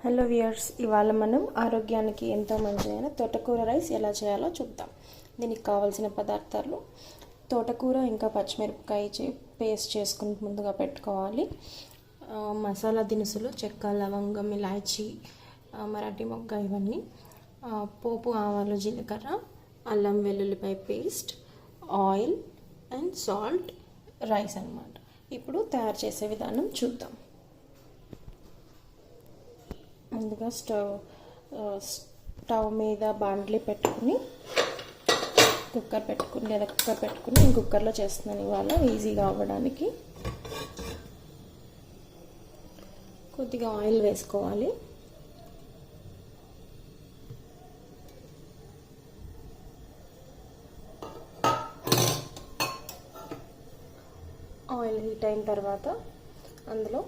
Hello viewers, ఇవాళ మనం ఆరోగ్యానికి ఎంతో మంచిదైన తోటకూర రైస్ ఎలా చేయాలో చూద్దాం. దీనికి కావాల్సిన పదార్థాలు: తోటకూర ఇంకా పచ్చిమిరపకాయ పేస్ట్ చేసుకుని ముందుగా పెట్టుకోవాలి. మసాలా దినుసులు చెక్క, లవంగం, ఇలాచీ, మరాఠీ మొగ్గ, ఇవన్నీ. పోపు ఆవాలు, జీలకర్ర, అల్లం వెల్లుల్లిపాయ paste, oil and salt, rice అన్నమాట. ఇప్పుడు తయారు చేసే విధానం చూద్దాం. ముందుగా స్టవ్ మీద బాండ్లీ పెట్టుకుని కుక్కర్ పెట్టుకుని నేను కుక్కర్లో చేస్తున్నాను ఇవాళ ఈజీగా అవ్వడానికి. కొద్దిగా ఆయిల్ వేసుకోవాలి. ఆయిల్ హీట్ అయిన తర్వాత అందులో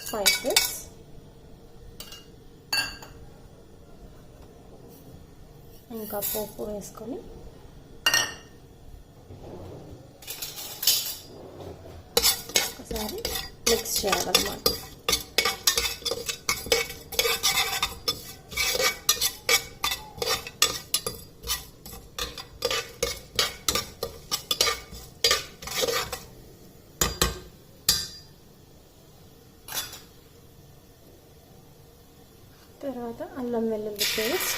స్పైసెస్, ఇంకా పోపు వేసుకొని ఒకసారి మిక్స్ చేయాలన్నమాట. తర్వాత అల్లం వెల్లుల్లి పేస్ట్,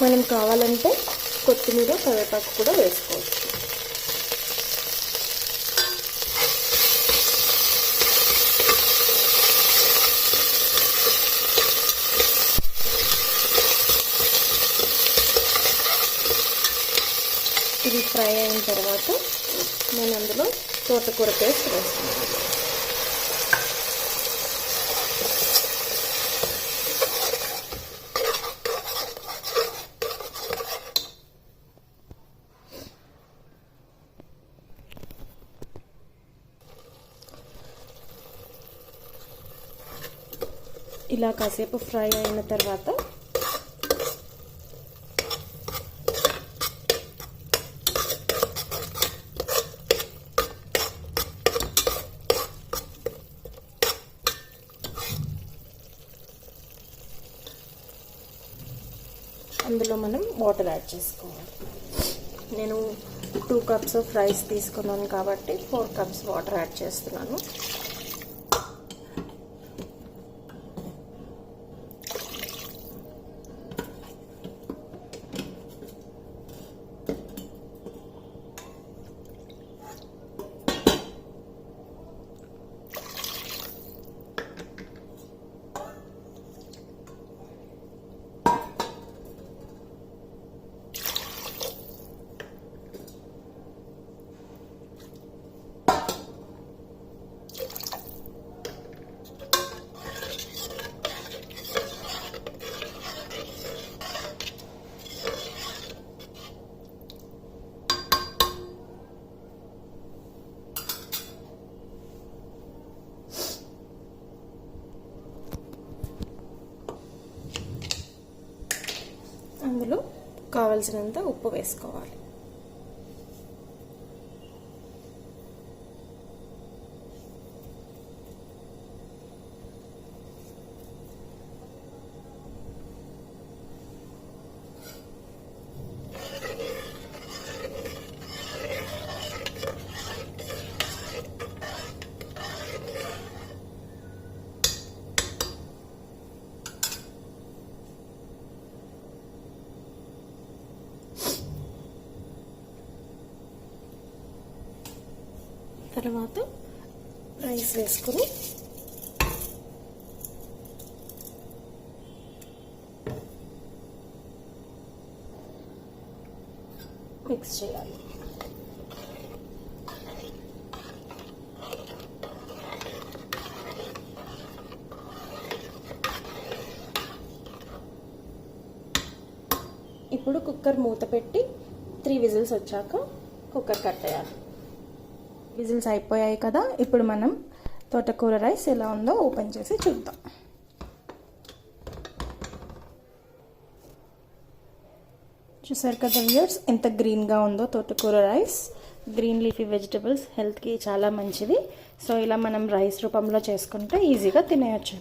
మనం కావాలంటే కొత్తిమీర, కరివేపాకు కూడా వేసుకోవచ్చు. ఇది ఫ్రై అయిన తర్వాత నేను అందులో తోటకూర పేస్ట్ వేస్తున్నాను. ఇలా కాసేపు ఫ్రై అయిన తర్వాత అందులో మనం వాటర్ యాడ్ చేసుకోవాలి. నేను 2 కప్స్ ఆఫ్ రైస్ తీసుకున్నాను కాబట్టి 4 కప్స్ వాటర్ యాడ్ చేస్తున్నాను. అందులో కావలసినంత ఉప్పు వేసుకోవాలి. తర్వాత రైస్ వేసుకొని మిక్స్ చేయాలి. ఇప్పుడు కుక్కర్ మూత పెట్టి 3 విజిల్స్ వచ్చాక కుక్కర్ కట్టేయాలి. విజిల్స్ అయిపోయాయి కదా, ఇప్పుడు మనం తోటకూర రైస్ ఎలా ఉందో ఓపెన్ చేసి చూద్దాం. చూసారు కదా వ్యూయర్స్, ఎంత గ్రీన్గా ఉందో తోటకూర రైస్. గ్రీన్ లీఫీ వెజిటబుల్స్ హెల్త్కి చాలా మంచిది. సో ఇలా మనం రైస్ రూపంలో చేసుకుంటే ఈజీగా తినేయచ్చు.